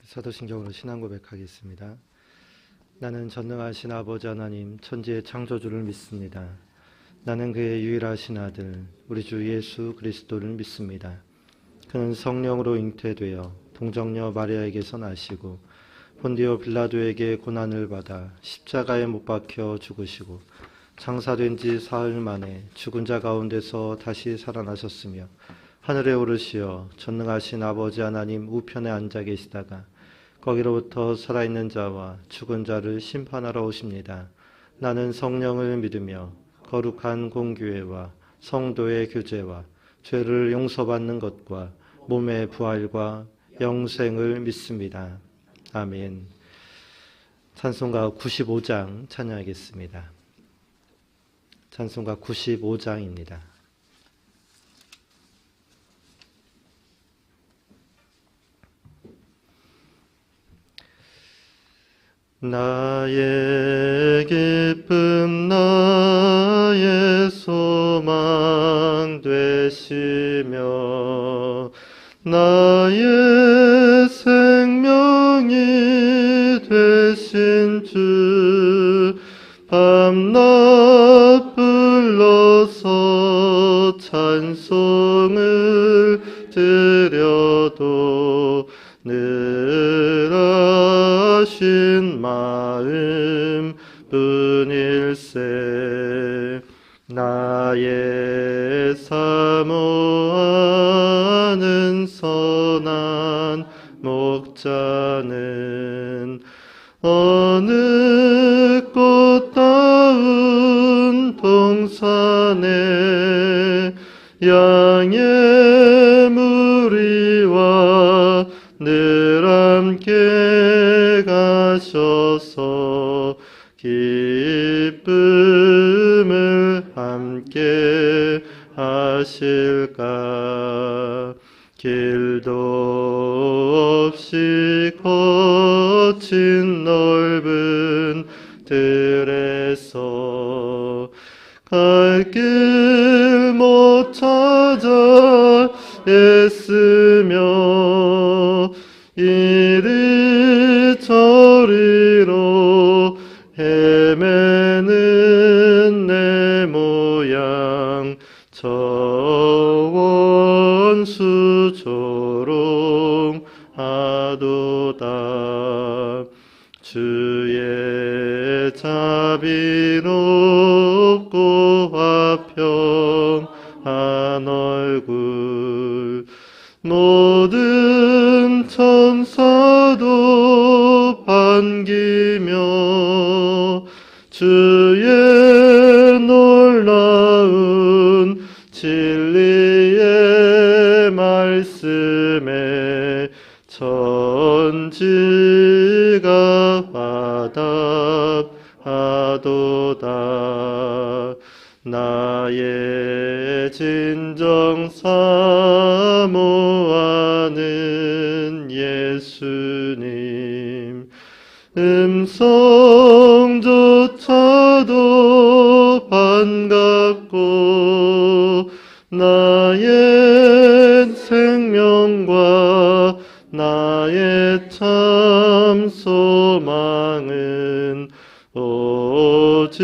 사도신경으로 신앙 고백하겠습니다. 나는 전능하신 아버지 하나님 천지의 창조주를 믿습니다. 나는 그의 유일하신 아들 우리 주 예수 그리스도를 믿습니다. 그는 성령으로 잉태되어 동정녀 마리아에게서 나시고 본디오 빌라도에게 고난을 받아 십자가에 못 박혀 죽으시고 장사된 지 사흘 만에 죽은 자 가운데서 다시 살아나셨으며 하늘에 오르시어 전능하신 아버지 하나님 우편에 앉아 계시다가 거기로부터 살아있는 자와 죽은 자를 심판하러 오십니다. 나는 성령을 믿으며 거룩한 공교회와 성도의 교제와 죄를 용서받는 것과 몸의 부활과 영생을 믿습니다. 아멘. 찬송가 95장 찬양하겠습니다. 찬송가 95장입니다. 나의 기쁨 나의 소망 되시며 나의 생명이 되신 주 밤낮 불러서 찬송을 드려도 늘 하신 마음 뿐일세. 나의 사모하는 선한 목자는 어느 꽃다운 동산에 양의 무리와 늘 함께 가셔서 기쁨을 함께 하실까. 길도 없이 거친 넓은 들에서 갈 길 못 찾아 애쓰며 이리 저리로 헤매는 내 모양 저 원수 조롱하도다. 주의 자비롭고 화평한 얼굴 모든 천사도 반기며 주의 놀라운 진리의 말씀에 천지가 화답하도다. 나의 진정 사모하는 예수님 음성조차도 반갑고 나의 생명과 나의 참 소망은 오직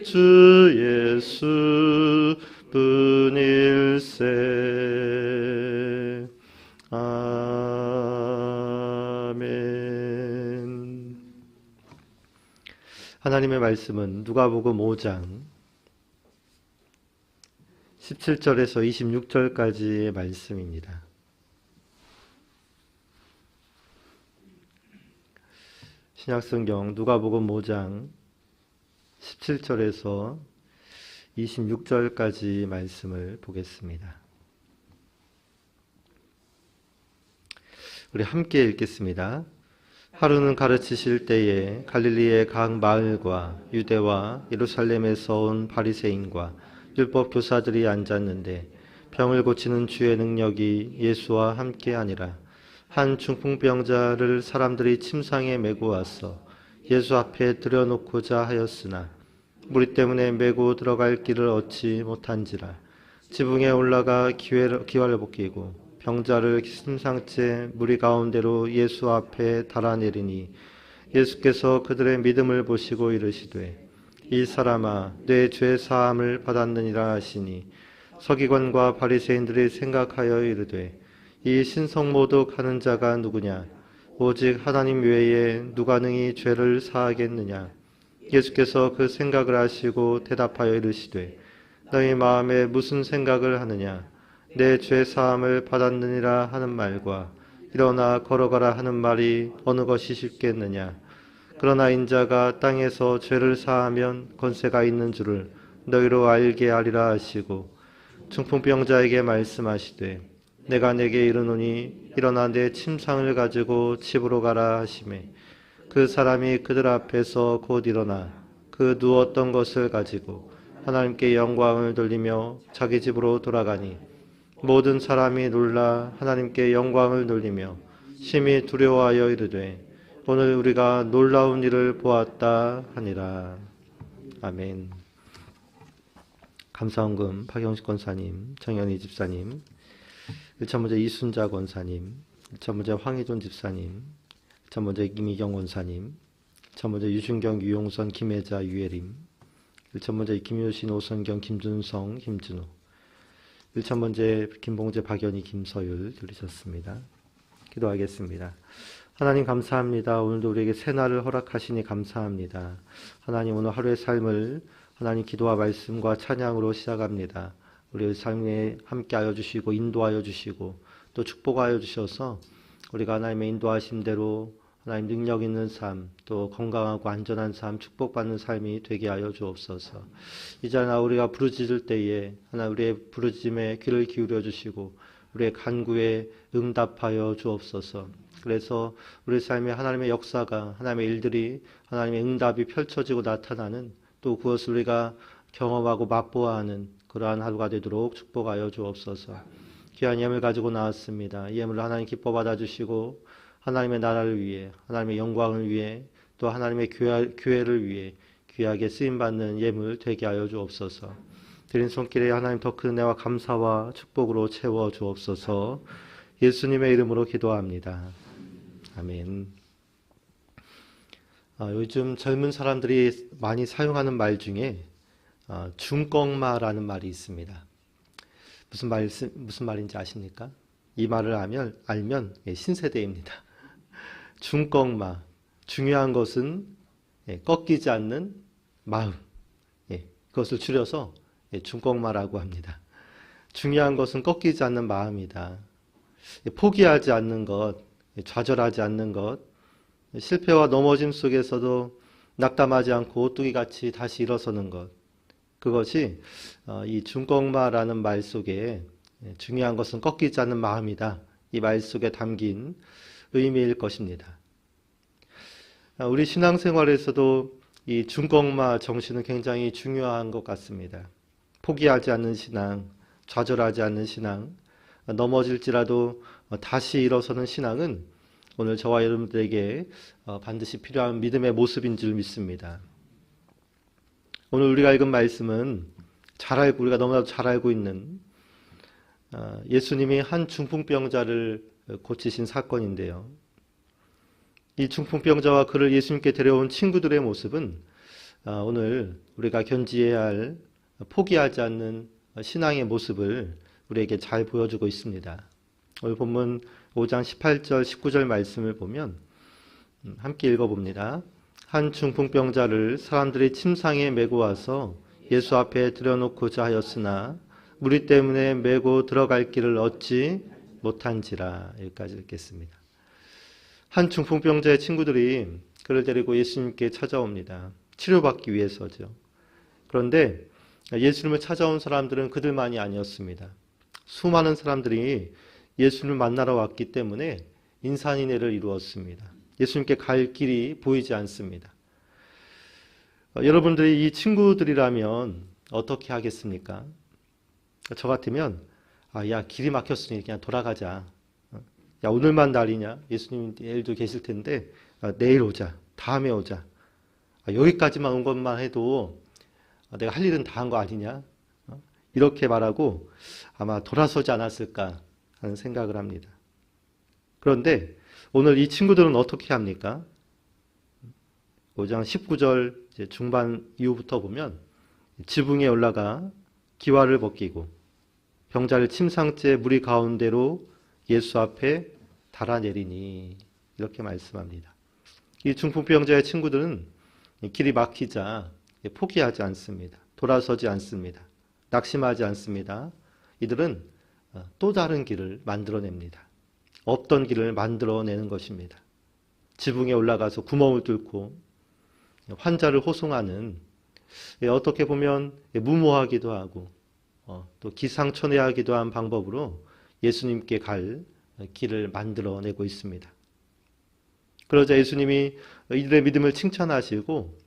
주 예수 뿐일세. 아멘. 하나님의 말씀은 누가복음 5장 17절에서 26절까지의 말씀입니다. 신약성경 누가복음 5장 17절에서 26절까지 말씀을 보겠습니다. 우리 함께 읽겠습니다. 하루는 가르치실 때에 갈릴리의 각 마을과 유대와 예루살렘에서 온 바리새인과 율법 교사들이 앉았는데 병을 고치는 주의 능력이 예수와 함께 아니라 한 중풍병자를 사람들이 침상에 메고 와서 예수 앞에 들여놓고자 하였으나 무리 때문에 메고 들어갈 길을 얻지 못한지라 지붕에 올라가 기와를 벗기고 병자를 심상째 무리 가운데로 예수 앞에 달아내리니 예수께서 그들의 믿음을 보시고 이르시되 이 사람아 내 죄 사함을 받았느니라 하시니 서기관과 바리새인들이 생각하여 이르되 이 신성모독 하는 자가 누구냐 오직 하나님 외에 누가 능히 죄를 사하겠느냐. 예수께서 그 생각을 아시고 대답하여 이르시되 너희 마음에 무슨 생각을 하느냐. 내 죄 사함을 받았느니라 하는 말과 일어나 걸어가라 하는 말이 어느 것이 쉽겠느냐. 그러나 인자가 땅에서 죄를 사하면 권세가 있는 줄을 너희로 알게 하리라 하시고 중풍병자에게 말씀하시되 내가 내게 이르노니 일어나 내 침상을 가지고 집으로 가라 하시매 그 사람이 그들 앞에서 곧 일어나 그 누웠던 것을 가지고 하나님께 영광을 돌리며 자기 집으로 돌아가니 모든 사람이 놀라 하나님께 영광을 돌리며 심히 두려워하여 이르되 오늘 우리가 놀라운 일을 보았다 하니라. 아멘. 감사원금 박영식 권사님, 정현희 집사님, 1차문제 이순자 권사님, 1차문제 황희존 집사님, 1차문제 김희경 권사님, 1차문제 유준경, 유용선, 김혜자, 유혜림, 1차문제 김효신, 오선경, 김준성, 김준호, 1차문제 김봉재, 박연희, 김서율 들으셨습니다. 기도하겠습니다. 하나님 감사합니다. 오늘도 우리에게 새날을 허락하시니 감사합니다. 하나님 오늘 하루의 삶을 하나님 기도와 말씀과 찬양으로 시작합니다. 우리의 삶에 함께하여 주시고 인도하여 주시고 또 축복하여 주셔서 우리가 하나님의 인도하심대로 하나님 능력 있는 삶 또 건강하고 안전한 삶 축복받는 삶이 되게 하여 주옵소서. 이제나 우리가 부르짖을 때에 하나님 우리의 부르짖음에 귀를 기울여 주시고 우리의 간구에 응답하여 주옵소서. 그래서 우리 삶에 하나님의 역사가 하나님의 일들이 하나님의 응답이 펼쳐지고 나타나는 또 그것을 우리가 경험하고 맛보아야 하는 그러한 하루가 되도록 축복하여 주옵소서. 귀한 예물 가지고 나왔습니다. 이 예물을 하나님 기뻐 받아주시고 하나님의 나라를 위해 하나님의 영광을 위해 또 하나님의 교회를 위해 귀하게 쓰임받는 예물 되게 하여 주옵소서. 드린 손길에 하나님 더 큰 은혜와 감사와 축복으로 채워 주옵소서. 예수님의 이름으로 기도합니다. 아멘. 요즘 젊은 사람들이 많이 사용하는 말 중에 중꺽마라는 말이 있습니다. 무슨 말인지 아십니까? 이 말을 알면 신세대입니다. 중꺽마, 중요한 것은 꺾이지 않는 마음, 그것을 줄여서 중꺽마라고 합니다. 중요한 것은 꺾이지 않는 마음이다. 포기하지 않는 것, 좌절하지 않는 것, 실패와 넘어짐 속에서도 낙담하지 않고 오뚜기같이 다시 일어서는 것, 그것이 이 중꺽마라는 말 속에 중요한 것은 꺾이지 않는 마음이다. 이 말 속에 담긴 의미일 것입니다. 우리 신앙생활에서도 이 중꺽마 정신은 굉장히 중요한 것 같습니다. 포기하지 않는 신앙, 좌절하지 않는 신앙, 넘어질지라도 다시 일어서는 신앙은 오늘 저와 여러분들에게 반드시 필요한 믿음의 모습인 줄 믿습니다. 오늘 우리가 읽은 말씀은 우리가 너무나도 잘 알고 있는 예수님이 한 중풍병자를 고치신 사건인데요. 이 중풍병자와 그를 예수님께 데려온 친구들의 모습은 오늘 우리가 견지해야 할 포기하지 않는 신앙의 모습을 우리에게 잘 보여주고 있습니다. 오늘 본문 5장 18절 19절 말씀을 보면 함께 읽어봅니다. 한 중풍병자를 사람들이 침상에 메고 와서 예수 앞에 들여놓고자 하였으나 무리 때문에 메고 들어갈 길을 얻지 못한지라. 여기까지 읽겠습니다. 한 중풍병자의 친구들이 그를 데리고 예수님께 찾아옵니다. 치료받기 위해서죠. 그런데 예수님을 찾아온 사람들은 그들만이 아니었습니다. 수많은 사람들이 예수님을 만나러 왔기 때문에 인산인해를 이루었습니다. 예수님께 갈 길이 보이지 않습니다. 여러분들이 이 친구들이라면 어떻게 하겠습니까? 저 같으면 야 길이 막혔으니 그냥 돌아가자. 야 오늘만 날이냐? 예수님 내일도 계실 텐데 내일 오자. 다음에 오자. 여기까지만 온 것만 해도 내가 할 일은 다 한 거 아니냐? 이렇게 말하고 아마 돌아서지 않았을까 하는 생각을 합니다. 그런데 오늘 이 친구들은 어떻게 합니까? 5장 19절 중반 이후부터 보면 지붕에 올라가 기와를 벗기고 병자를 침상째 무리 가운데로 예수 앞에 달아내리니 이렇게 말씀합니다. 이 중풍병자의 친구들은 길이 막히자 포기하지 않습니다. 돌아서지 않습니다. 낙심하지 않습니다. 이들은 또 다른 길을 만들어냅니다. 없던 길을 만들어내는 것입니다. 지붕에 올라가서 구멍을 뚫고 환자를 호송하는, 어떻게 보면 무모하기도 하고 또 기상천외하기도 한 방법으로 예수님께 갈 길을 만들어내고 있습니다. 그러자 예수님이 이들의 믿음을 칭찬하시고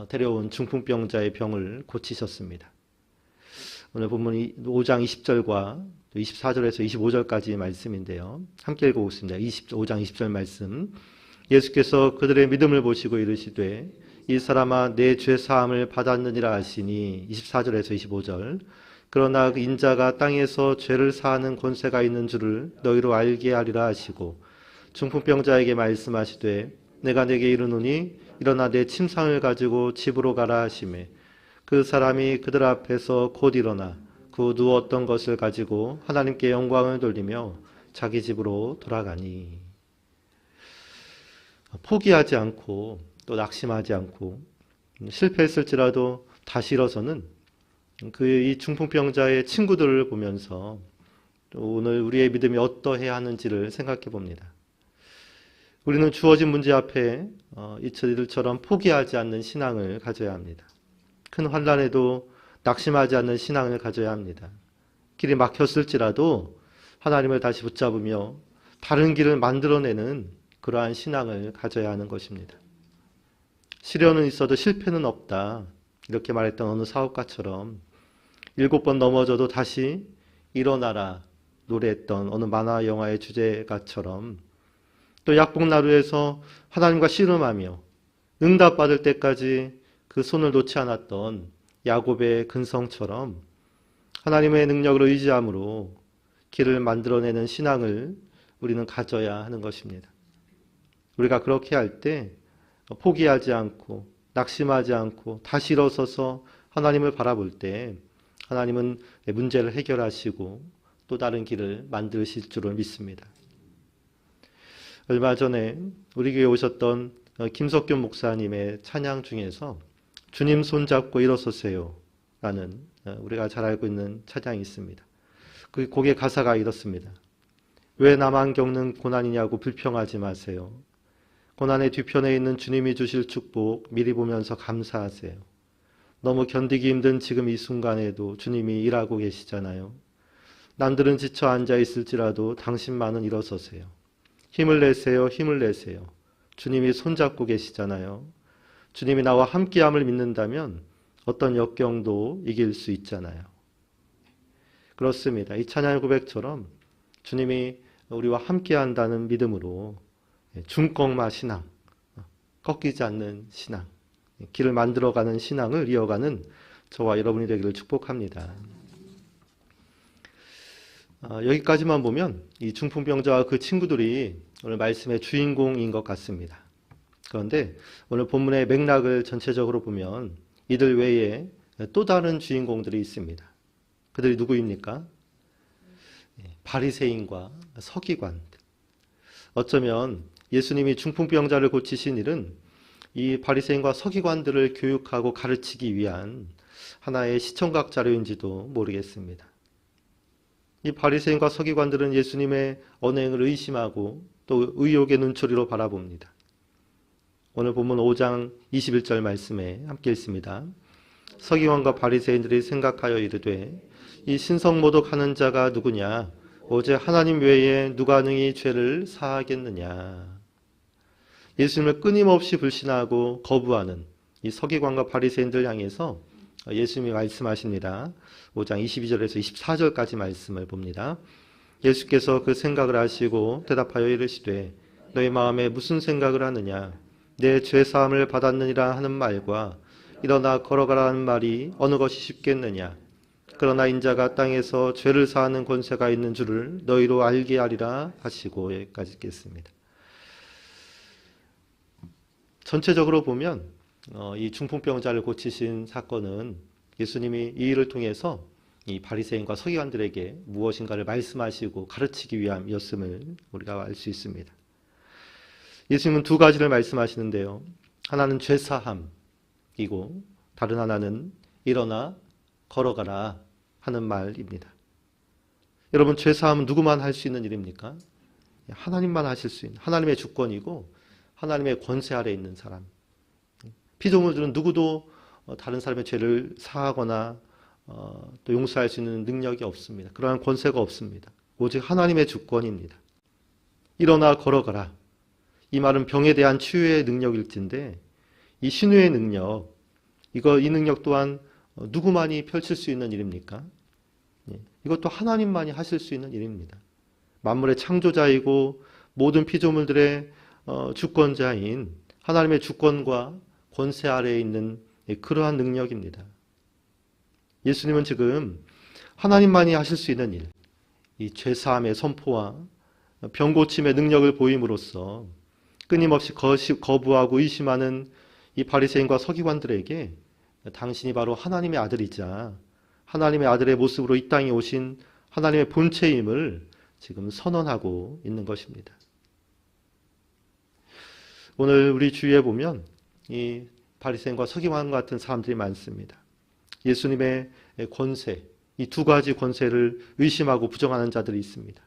데려온 중풍병자의 병을 고치셨습니다. 오늘 본문 5장 20절과 24절에서 25절까지 말씀인데요. 함께 읽어보겠습니다. 5장 20절 말씀. 예수께서 그들의 믿음을 보시고 이르시되 이 사람아 내 죄 사함을 받았느니라 하시니 24절에서 25절. 그러나 그 인자가 땅에서 죄를 사하는 권세가 있는 줄을 너희로 알게 하리라 하시고 중풍병자에게 말씀하시되 내가 내게 이르노니 일어나 내 침상을 가지고 집으로 가라 하시매 그 사람이 그들 앞에서 곧 일어나 그 누웠던 것을 가지고 하나님께 영광을 돌리며 자기 집으로 돌아가니. 포기하지 않고 또 낙심하지 않고 실패했을지라도 다시 일어서는 이 중풍병자의 친구들을 보면서 또 오늘 우리의 믿음이 어떠해야 하는지를 생각해 봅니다. 우리는 주어진 문제 앞에 이들처럼 포기하지 않는 신앙을 가져야 합니다. 큰 환난에도 낙심하지 않는 신앙을 가져야 합니다. 길이 막혔을지라도 하나님을 다시 붙잡으며 다른 길을 만들어내는 그러한 신앙을 가져야 하는 것입니다. 시련은 있어도 실패는 없다. 이렇게 말했던 어느 사업가처럼 7번 넘어져도 다시 일어나라 노래했던 어느 만화 영화의 주제가처럼 또 약복나루에서 하나님과 씨름하며 응답받을 때까지 그 손을 놓지 않았던 야곱의 근성처럼 하나님의 능력을 의지함으로 길을 만들어내는 신앙을 우리는 가져야 하는 것입니다. 우리가 그렇게 할 때 포기하지 않고 낙심하지 않고 다시 일어서서 하나님을 바라볼 때 하나님은 문제를 해결하시고 또 다른 길을 만드실 줄을 믿습니다. 얼마 전에 우리 교회에 오셨던 김석균 목사님의 찬양 중에서 주님 손잡고 일어서세요 라는 우리가 잘 알고 있는 찬양이 있습니다. 그 곡의 가사가 이렇습니다. 왜 나만 겪는 고난이냐고 불평하지 마세요. 고난의 뒤편에 있는 주님이 주실 축복 미리 보면서 감사하세요. 너무 견디기 힘든 지금 이 순간에도 주님이 일하고 계시잖아요. 남들은 지쳐 앉아 있을지라도 당신만은 일어서세요. 힘을 내세요. 힘을 내세요. 주님이 손잡고 계시잖아요. 주님이 나와 함께함을 믿는다면 어떤 역경도 이길 수 있잖아요. 그렇습니다. 이 찬양의 고백처럼 주님이 우리와 함께한다는 믿음으로 중꺾마 신앙, 꺾이지 않는 신앙, 길을 만들어가는 신앙을 이어가는 저와 여러분이 되기를 축복합니다. 여기까지만 보면 이 중풍병자와 그 친구들이 오늘 말씀의 주인공인 것 같습니다. 그런데 오늘 본문의 맥락을 전체적으로 보면 이들 외에 또 다른 주인공들이 있습니다. 그들이 누구입니까? 바리새인과 서기관. 어쩌면 예수님이 중풍병자를 고치신 일은 이 바리새인과 서기관들을 교육하고 가르치기 위한 하나의 시청각 자료인지도 모르겠습니다. 이 바리새인과 서기관들은 예수님의 언행을 의심하고 또 의혹의 눈초리로 바라봅니다. 오늘 본문 5장 21절 말씀에 함께 읽습니다. 서기관과 바리새인들이 생각하여 이르되 이 신성모독하는 자가 누구냐? 오직 하나님 외에 누가 능히 죄를 사하겠느냐? 예수님을 끊임없이 불신하고 거부하는 이 서기관과 바리새인들 향해서 예수님이 말씀하십니다. 5장 22절에서 24절까지 말씀을 봅니다. 예수께서 그 생각을 아시고 대답하여 이르시되 너희 마음에 무슨 생각을 하느냐? 내 죄사함을 받았느니라 하는 말과 일어나 걸어가라는 말이 어느 것이 쉽겠느냐? 그러나 인자가 땅에서 죄를 사하는 권세가 있는 줄을 너희로 알게 하리라 하시고 여기까지 읽겠습니다. 전체적으로 보면 이 중풍병자를 고치신 사건은 예수님이 이 일을 통해서 이 바리새인과 서기관들에게 무엇인가를 말씀하시고 가르치기 위함이었음을 우리가 알 수 있습니다. 예수님은 두 가지를 말씀하시는데요. 하나는 죄사함이고 다른 하나는 일어나 걸어가라 하는 말입니다. 여러분, 죄사함은 누구만 할 수 있는 일입니까? 하나님만 하실 수 있는, 하나님의 주권이고 하나님의 권세 아래 있는 사람. 피조물들은 누구도 다른 사람의 죄를 사하거나 또 용서할 수 있는 능력이 없습니다. 그러한 권세가 없습니다. 오직 하나님의 주권입니다. 일어나 걸어가라. 이 말은 병에 대한 치유의 능력일진데 이 신유의 능력, 이 능력 또한 누구만이 펼칠 수 있는 일입니까? 이것도 하나님만이 하실 수 있는 일입니다. 만물의 창조자이고 모든 피조물들의 주권자인 하나님의 주권과 권세 아래에 있는 그러한 능력입니다. 예수님은 지금 하나님만이 하실 수 있는 일, 이 죄사함의 선포와 병고침의 능력을 보임으로써 끊임없이 거부하고 의심하는 이 바리새인과 서기관들에게 당신이 바로 하나님의 아들이자 하나님의 아들의 모습으로 이 땅에 오신 하나님의 본체임을 지금 선언하고 있는 것입니다. 오늘 우리 주위에 보면 이 바리새인과 서기관 같은 사람들이 많습니다. 예수님의 권세, 이 두 가지 권세를 의심하고 부정하는 자들이 있습니다.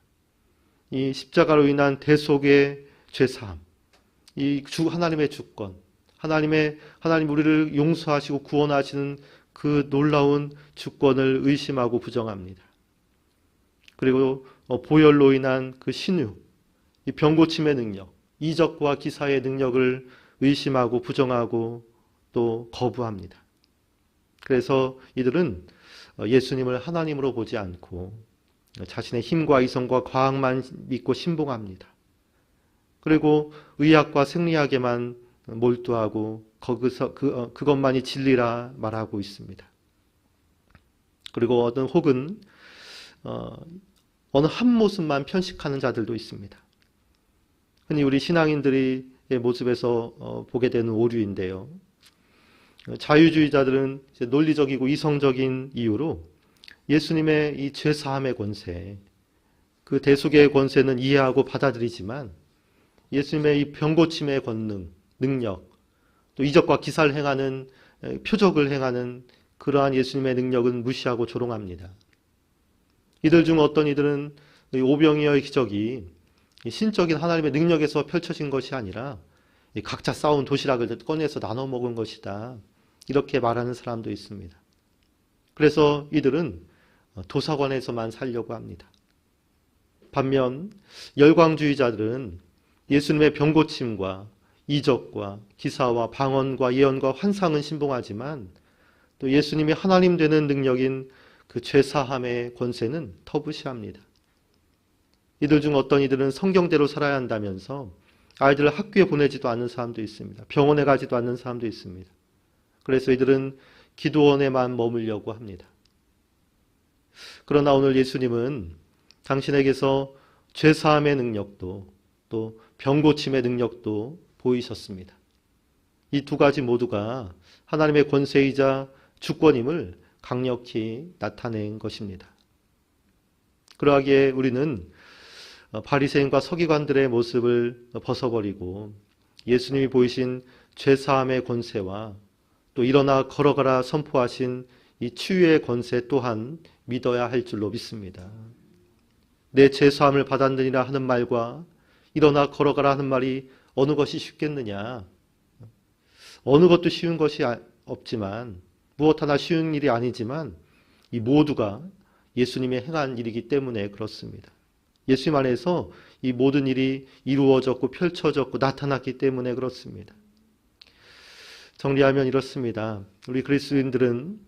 이 십자가로 인한 대속의 죄사함, 이 하나님의 주권, 하나님 우리를 용서하시고 구원하시는 그 놀라운 주권을 의심하고 부정합니다. 그리고 보혈로 인한 그 신유, 이 병고침의 능력, 이적과 기사의 능력을 의심하고 부정하고 또 거부합니다. 그래서 이들은 예수님을 하나님으로 보지 않고 자신의 힘과 이성과 과학만 믿고 신봉합니다. 그리고 의학과 생리학에만 몰두하고 거기서 그것만이 진리라 말하고 있습니다. 그리고 혹은 어느 한 모습만 편식하는 자들도 있습니다. 흔히 우리 신앙인들의 모습에서 보게 되는 오류인데요. 자유주의자들은 논리적이고 이성적인 이유로 예수님의 이 죄사함의 권세, 그 대속의 권세는 이해하고 받아들이지만 예수님의 이 병고침의 권능, 능력, 또 이적과 기사를 행하는, 표적을 행하는 그러한 예수님의 능력은 무시하고 조롱합니다. 이들 중 어떤 이들은 오병이어의 기적이 신적인 하나님의 능력에서 펼쳐진 것이 아니라 각자 싸운 도시락을 꺼내서 나눠 먹은 것이다. 이렇게 말하는 사람도 있습니다. 그래서 이들은 도사관에서만 살려고 합니다. 반면 열광주의자들은 예수님의 병고침과 이적과 기사와 방언과 예언과 환상은 신봉하지만 또 예수님이 하나님 되는 능력인 그 죄사함의 권세는 터부시합니다. 이들 중 어떤 이들은 성경대로 살아야 한다면서 아이들을 학교에 보내지도 않는 사람도 있습니다. 병원에 가지도 않는 사람도 있습니다. 그래서 이들은 기도원에만 머물려고 합니다. 그러나 오늘 예수님은 당신에게서 죄사함의 능력도 또 병고침의 능력도 보이셨습니다. 이 두 가지 모두가 하나님의 권세이자 주권임을 강력히 나타낸 것입니다. 그러하기에 우리는 바리새인과 서기관들의 모습을 벗어버리고 예수님이 보이신 죄사함의 권세와 또 일어나 걸어가라 선포하신 이 치유의 권세 또한 믿어야 할 줄로 믿습니다. 내 죄사함을 받았느니라 하는 말과 일어나 걸어가라 하는 말이 어느 것이 쉽겠느냐? 어느 것도 쉬운 것이 없지만 무엇 하나 쉬운 일이 아니지만 이 모두가 예수님이 행한 일이기 때문에 그렇습니다. 예수님 안에서 이 모든 일이 이루어졌고 펼쳐졌고 나타났기 때문에 그렇습니다. 정리하면 이렇습니다. 우리 그리스도인들은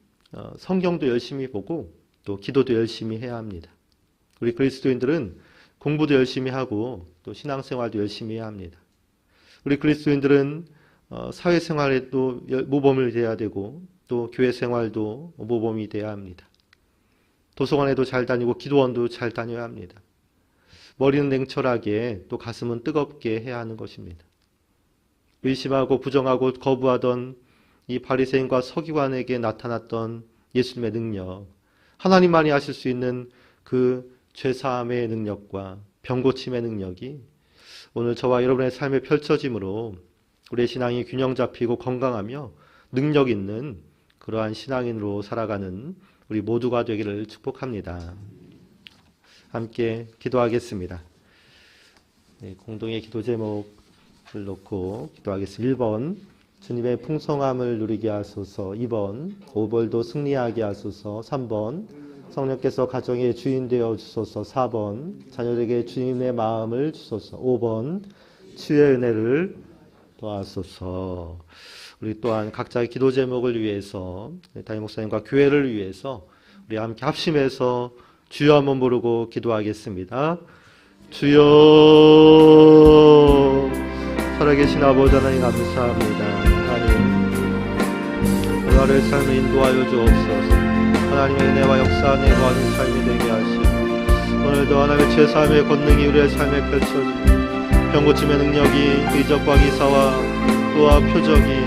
성경도 열심히 보고 또 기도도 열심히 해야 합니다. 우리 그리스도인들은 공부도 열심히 하고 또 신앙생활도 열심히 해야 합니다. 우리 그리스도인들은 사회생활에도 모범을 돼야 되고 또 교회생활도 모범이 돼야 합니다. 도서관에도 잘 다니고 기도원도 잘 다녀야 합니다. 머리는 냉철하게 또 가슴은 뜨겁게 해야 하는 것입니다. 의심하고 부정하고 거부하던 이 바리새인과 서기관에게 나타났던 예수님의 능력, 하나님만이 하실 수 있는 그 죄사함의 능력과 병고침의 능력이 오늘 저와 여러분의 삶에 펼쳐짐으로 우리의 신앙이 균형 잡히고 건강하며 능력 있는 그러한 신앙인으로 살아가는 우리 모두가 되기를 축복합니다. 함께 기도하겠습니다. 네, 공동의 기도 제목을 놓고 기도하겠습니다. 1번 주님의 풍성함을 누리게 하소서. 2번 오벌도 승리하게 하소서. 3번 성령께서 가정의 주인 되어 주소서. 4번 자녀에게 주님의 마음을 주소서. 5번 치유의 은혜를 도와소서. 우리 또한 각자의 기도 제목을 위해서 담임 목사님과 교회를 위해서 우리 함께 합심해서 주여 한번 부르고 기도하겠습니다. 주여. 살아계신 아버지 하나님 감사합니다. 하나님 오늘 하루의 삶을 인도하여 주옵소서. 하나님의 은혜와 역사 안에 거하는 삶이 되게 하시고 오늘도 하나님의 죄사함의 권능이 우리의 삶에 펼쳐지고 병고침의 능력이 의적과 기사와 또한 표적이